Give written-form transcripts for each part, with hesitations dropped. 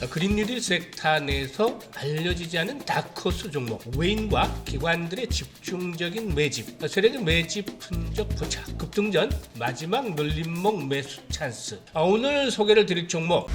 그린 뉴딜 섹터 내에서 알려지지 않은 다크호스 종목, 외인과 기관들의 집중적인 매집, 세력의 매집 흔적 포착, 급등전, 마지막 눌림목 매수 찬스. 오늘 소개를 드릴 종목,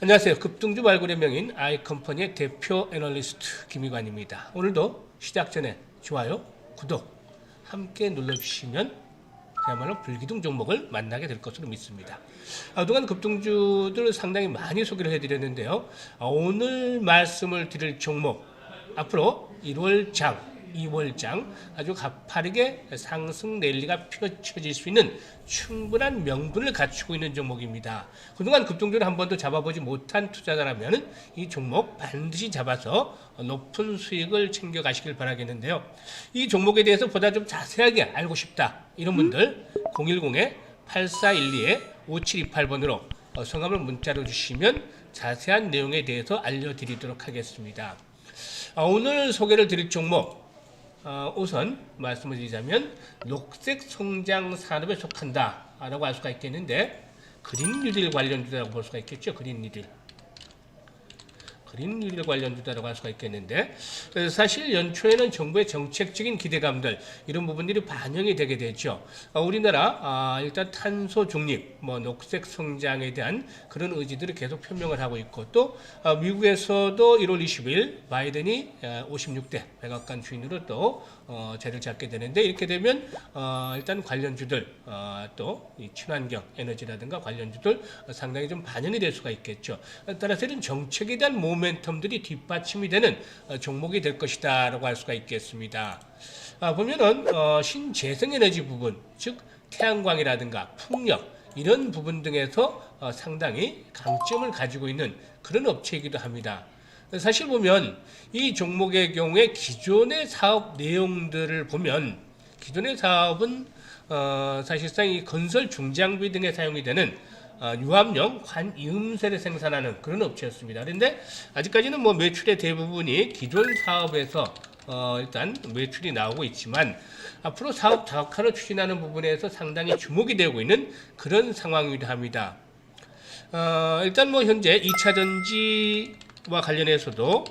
안녕하세요. 급등주 발굴의 명인 아이컴퍼니의 대표 애널리스트 김희관입니다. 오늘도 시작 전에 좋아요, 구독 함께 눌러주시면 그야말로 불기둥 종목을 만나게 될 것으로 믿습니다. 그동안 급등주들 상당히 많이 소개를 해드렸는데요. 오늘 말씀을 드릴 종목, 앞으로 1월장, 2월장 아주 가파르게 상승 랠리가 펼쳐질 수 있는 충분한 명분을 갖추고 있는 종목입니다. 그동안 급등주를 한 번도 잡아보지 못한 투자자라면 이 종목 반드시 잡아서 높은 수익을 챙겨가시길 바라겠는데요. 이 종목에 대해서 보다 좀 자세하게 알고 싶다 이런 분들 010-8412-5728번으로 성함을 문자로 주시면 자세한 내용에 대해서 알려드리도록 하겠습니다. 오늘 소개를 드릴 종목, 우선 말씀을 드리자면 녹색 성장 산업에 속한다 라고 할 수가 있겠는데, 그린 뉴딜 관련주라고 볼 수가 있겠죠. 그린 뉴딜 관련주다라고 할 수가 있겠는데, 사실 연초에는 정부의 정책적인 기대감들 이런 부분들이 반영이 되게 되죠. 우리나라 일단 탄소 중립, 녹색 성장에 대한 그런 의지들을 계속 표명을 하고 있고, 또 미국에서도 1월 20일 바이든이 56대 백악관 주인으로 또 자리를 잡게 되는데, 이렇게 되면 일단 관련주들, 또 이 친환경 에너지라든가 관련주들 상당히 좀 반영이 될 수가 있겠죠. 따라서 이런 정책에 대한 모멘텀들이 뒷받침이 되는 종목이 될 것이다 라고 할 수가 있겠습니다. 보면은 신재생에너지 부분, 즉 태양광이라든가 풍력 이런 부분 등에서 상당히 강점을 가지고 있는 그런 업체이기도 합니다. 사실 보면 이 종목의 경우에 기존의 사업 내용들을 보면, 기존의 사업은 사실상 이 건설 중장비 등에 사용이 되는 유압용 관이음새를 생산하는 그런 업체였습니다. 그런데 아직까지는 매출의 대부분이 기존 사업에서 일단 매출이 나오고 있지만, 앞으로 사업 다각화를 추진하는 부분에서 상당히 주목이 되고 있는 그런 상황이기도 합니다. 일단 현재 2차 전지와 관련해서도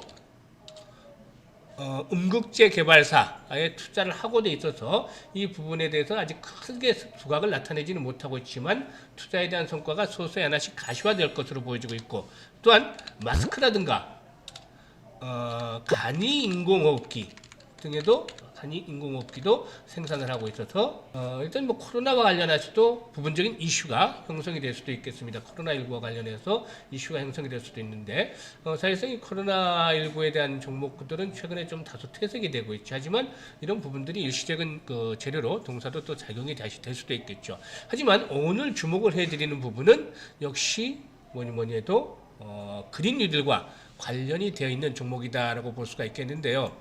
음극재 개발사에 투자를 하고 돼 있어서 이 부분에 대해서 아직 크게 두각을 나타내지는 못하고 있지만, 투자에 대한 성과가 소소히 하나씩 가시화될 것으로 보여지고 있고, 또한 마스크라든가 간이 인공호흡기 등에도 인공호흡기도 생산을 하고 있어서 일단 코로나와 관련해서도 부분적인 이슈가 형성이 될 수도 있겠습니다. 코로나19와 관련해서 이슈가 형성이 될 수도 있는데, 사실상 이 코로나19에 대한 종목들은 최근에 좀 다소 퇴색이 되고 있죠. 하지만 이런 부분들이 일시적인 재료로 동사도 또 작용이 다시 될 수도 있겠죠. 하지만 오늘 주목을 해드리는 부분은 역시 뭐니 해도 그린 뉴딜과 관련이 되어 있는 종목이다라고 볼 수가 있겠는데요.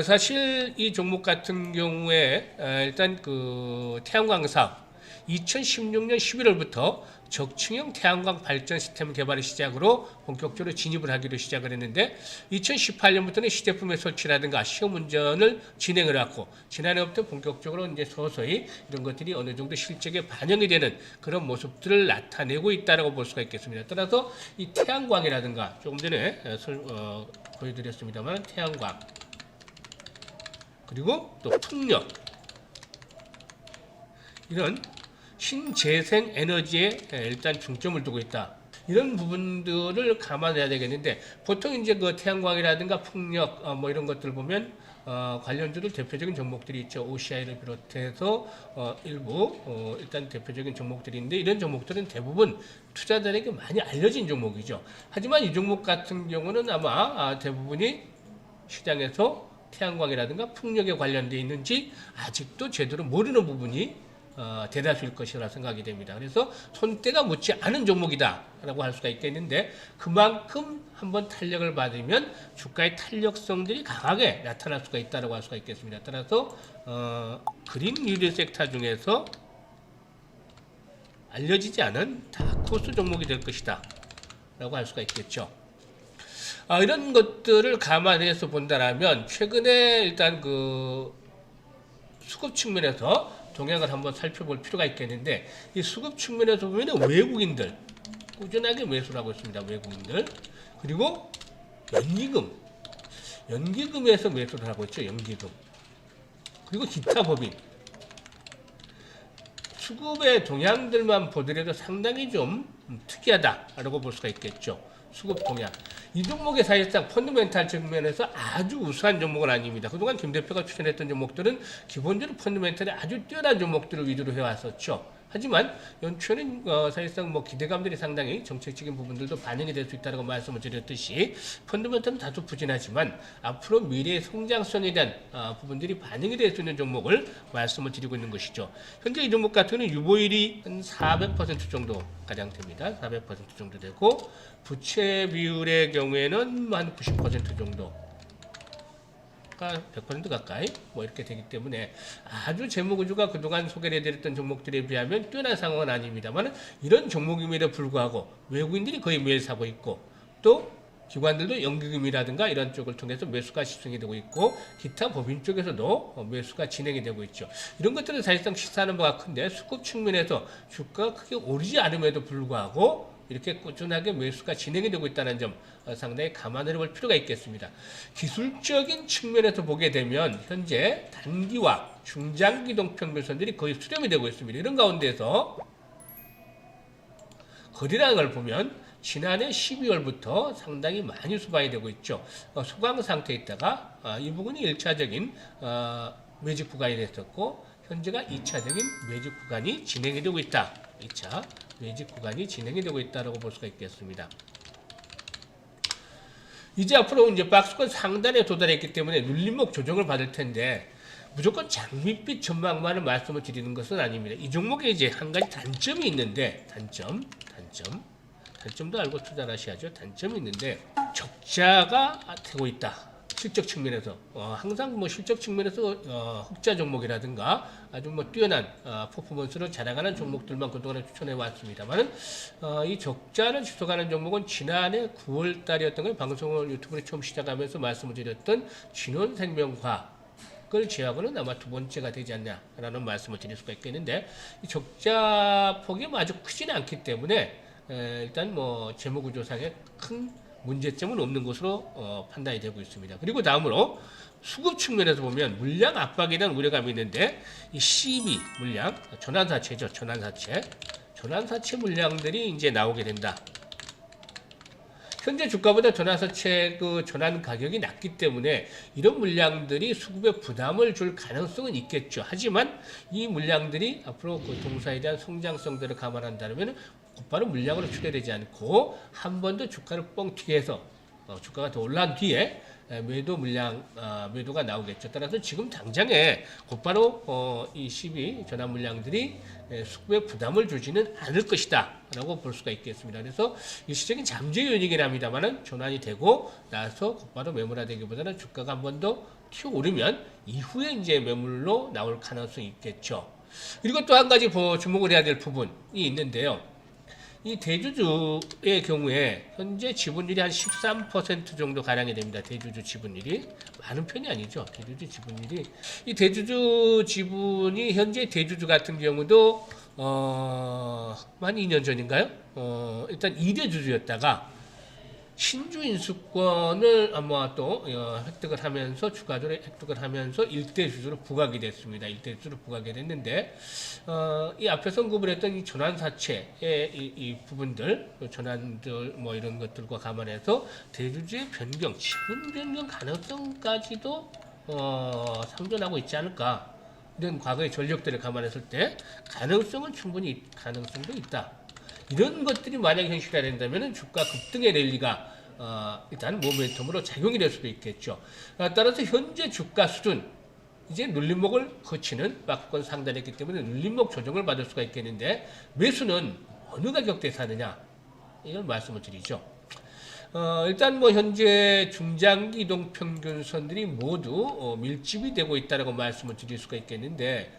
사실 이 종목 같은 경우에 일단 태양광 사업 2016년 11월부터 적층형 태양광 발전 시스템 개발을 시작으로 본격적으로 진입을 하기로 시작을 했는데, 2018년부터는 시제품의 설치라든가 시험 운전을 진행을 하고, 지난해부터 본격적으로 이제 서서히 이런 것들이 어느 정도 실적에 반영이 되는 그런 모습들을 나타내고 있다라고 볼 수가 있겠습니다. 따라서 이 태양광이라든가 조금 전에 보여드렸습니다만 태양광, 그리고 또 풍력, 이런 신재생 에너지에 일단 중점을 두고 있다. 이런 부분들을 감안해야 되겠는데, 보통 이제 태양광이라든가 풍력 이런 것들 보면 관련주들 대표적인 종목들이 있죠. OCI를 비롯해서 일부 일단 대표적인 종목들이 있는데, 이런 종목들은 대부분 투자자들에게 많이 알려진 종목이죠. 하지만 이 종목 같은 경우는 아마 대부분이 시장에서 태양광이라든가 풍력에 관련되어 있는지 아직도 제대로 모르는 부분이 대다수일 것이라 생각이 됩니다. 그래서 손때가 묻지 않은 종목이다라고 할 수가 있겠는데, 그만큼 한번 탄력을 받으면 주가의 탄력성들이 강하게 나타날 수가 있다고 할 수가 있겠습니다. 따라서 그린 뉴딜 섹터 중에서 알려지지 않은 다크호스 종목이 될 것이다 라고 할 수가 있겠죠. 이런 것들을 감안해서 본다라면 최근에 일단 그 수급 측면에서 동향을 한번 살펴볼 필요가 있겠는데, 이 수급 측면에서 보면 외국인들 꾸준하게 매수를 하고 있습니다. 외국인들. 그리고 연기금에서 매수를 하고 있죠. 연기금. 그리고 기타 법인. 수급의 동향들만 보더라도 상당히 좀 특이하다라고 볼 수가 있겠죠. 수급 동향. 이 종목의 사실상 펀드멘탈 측면에서 아주 우수한 종목은 아닙니다. 그동안 김 대표가 추천했던 종목들은 기본적으로 펀드멘탈이 아주 뛰어난 종목들을 위주로 해왔었죠. 하지만 연초에는 사실상 뭐 기대감들이 상당히 정책적인 부분들도 반영이 될 수 있다고 말씀을 드렸듯이 펀드멘탈은 다소 부진하지만 앞으로 미래의 성장성에 대한 부분들이 반영이 될 수 있는 종목을 말씀을 드리고 있는 것이죠. 현재 이 종목 같은 경우는 유보율이 한 400% 정도 가량 됩니다. 400% 정도 되고 부채 비율의 경우에는 한 90% 정도, 100% 가까이 뭐 이렇게 되기 때문에 아주 재무 구조가 그동안 소개를 해드렸던 종목들에 비하면 뛰어난 상황은 아닙니다만, 이런 종목임에도 불구하고 외국인들이 거의 매일 사고 있고, 또 기관들도 연기금이라든가 이런 쪽을 통해서 매수가 집중이 되고 있고, 기타 법인 쪽에서도 매수가 진행이 되고 있죠. 이런 것들은 사실상 시사하는 바가 큰데, 수급 측면에서 주가가 크게 오르지 않음에도 불구하고 이렇게 꾸준하게 매수가 진행이 되고 있다는 점 상당히 감안해 볼 필요가 있겠습니다. 기술적인 측면에서 보게 되면 현재 단기와 중장기동 평균선들이 거의 수렴이 되고 있습니다. 이런 가운데서 거래량을 걸 보면 지난해 12월부터 상당히 많이 수반이 되고 있죠. 소강 상태에 있다가 이 부분이 1차적인 매직 구간이 됐었고, 현재가 2차적인 매직 구간이 진행이 되고 있다. 2차 매직 구간이 진행이 되고 있다고 볼 수가 있겠습니다. 이제 앞으로 이제 박스권 상단에 도달했기 때문에 눌림목 조정을 받을 텐데, 무조건 장밋빛 전망만을 말씀을 드리는 것은 아닙니다. 이 종목에 이제 한 가지 단점이 있는데, 단점도 알고 투자를 하셔야죠. 단점이 있는데, 적자가 되고 있다. 실적 측면에서 항상 뭐 실적 측면에서 흑자 종목이라든가 아주 뭐 뛰어난 퍼포먼스를 자랑하는 종목들만 그동안에 추천해 왔습니다만은, 이 적자를 지속하는 종목은 지난해 9월 달이었던 걸 방송을 유튜브에 처음 시작하면서 말씀을 드렸던 진원생명과학을 제외하고는 아마 두 번째가 되지 않냐라는 말씀을 드릴 수가 있겠는데, 이 적자 폭이 아주 크지는 않기 때문에 일단 뭐 재무구조상의 큰 문제점은 없는 것으로 판단이 되고 있습니다. 그리고 다음으로 수급 측면에서 보면 물량 압박에 대한 우려감이 있는데, 이 CB 물량, 전환사채죠. 전환사채 물량들이 이제 나오게 된다. 현재 주가보다 전환사채 그 전환 가격이 낮기 때문에 이런 물량들이 수급에 부담을 줄 가능성은 있겠죠. 하지만 이 물량들이 앞으로 그 동사에 대한 성장성들을 감안한다면 곧바로 물량으로 추계되지 않고 한 번 더 주가를 뻥 튀게 해서 주가가 더 올라간 뒤에 매도가 나오겠죠. 따라서 지금 당장에 곧바로 이 12 전환 물량들이 수급에 부담을 주지는 않을 것이다 라고 볼 수가 있겠습니다. 그래서 일시적인 잠재 요인이긴 합니다만은 전환이 되고 나서 곧바로 매물화되기보다는 주가가 한 번 더 튀어오르면 이후에 이제 매물로 나올 가능성이 있겠죠. 그리고 또 한 가지 주목을 해야 될 부분이 있는데요. 이 대주주의 경우에 현재 지분율이 한 13% 정도 가량이 됩니다. 대주주 지분율이 많은 편이 아니죠. 대주주 지분율이, 이 대주주 지분이 현재 대주주 같은 경우도 한 2년 전인가요? 일단 2대 주주였다가 신주 인수권을 아마 또 획득을 하면서 추가적으로 획득을 하면서 1대 주주로 부각이 됐습니다. 1대 주주로 부각이 됐는데, 이 앞에서 언급을 했던 이 전환사채의 이 부분들, 전환들 뭐 이런 것들과 감안해서 대주주의 변경, 지분 변경 가능성까지도 상존하고 있지 않을까. 이런 과거의 전력들을 감안했을 때 가능성도 있다. 이런 것들이 만약에 현실화된다면 주가 급등의 랠리가 일단 모멘텀으로 작용이 될 수도 있겠죠. 따라서 현재 주가 수준, 이제 눌림목을 거치는 박스권 상단했기 때문에 눌림목 조정을 받을 수가 있겠는데, 매수는 어느 가격대에 사느냐, 이걸 말씀을 드리죠. 일단 뭐 현재 중장기 이동 평균선들이 모두 밀집이 되고 있다고 말씀을 드릴 수가 있겠는데,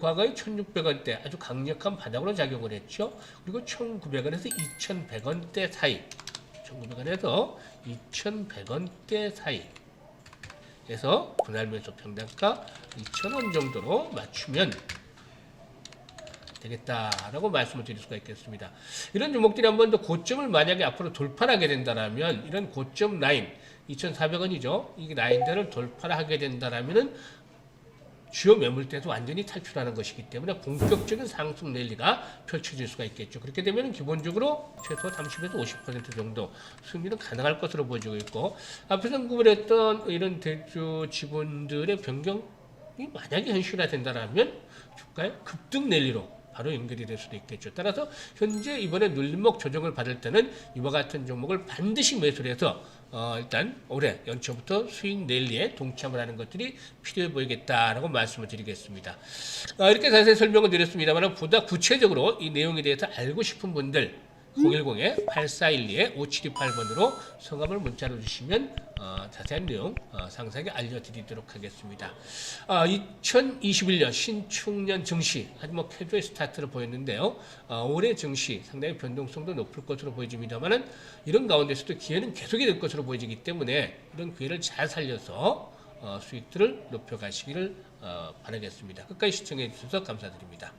과거에 1,600원대 아주 강력한 바닥으로 작용을 했죠. 그리고 1,900원에서 2,100원대 사이, 1,900원에서 2,100원대 사이에서 분할 매수 평단가 2,000원 정도로 맞추면 되겠다라고 말씀을 드릴 수가 있겠습니다. 이런 종목들이 한 번 더 고점을 만약에 앞으로 돌파하게 된다라면 이런 고점 라인 2,400원이죠. 이 라인들을 돌파하게 된다라면은 주요 매물대에서 완전히 탈출하는 것이기 때문에 본격적인 상승 랠리가 펼쳐질 수가 있겠죠. 그렇게 되면 기본적으로 최소 30에서 50% 정도 수익률은 가능할 것으로 보여지고 있고, 앞에서 언급을 이런 대주 지분들의 변경이 만약에 현실화된다라면 주가의 급등 랠리로 바로 연결이 될 수도 있겠죠. 따라서 현재 이번에 눌림목 조정을 받을 때는 이와 같은 종목을 반드시 매수를 해서 일단 올해 연초부터 수익 랠리에 동참을 하는 것들이 필요해 보이겠다라고 말씀을 드리겠습니다. 이렇게 자세히 설명을 드렸습니다만 보다 구체적으로 이 내용에 대해서 알고 싶은 분들 010-8412-5728번으로 성함을 문자로 주시면 자세한 내용 상세하게 알려드리도록 하겠습니다. 2021년 신축년 증시 아주 뭐 캐주얼 스타트를 보였는데요. 올해 증시 상당히 변동성도 높을 것으로 보여집니다만은 이런 가운데서도 기회는 계속이 될 것으로 보여지기 때문에 이런 기회를 잘 살려서 수익들을 높여가시기를 바라겠습니다. 끝까지 시청해 주셔서 감사드립니다.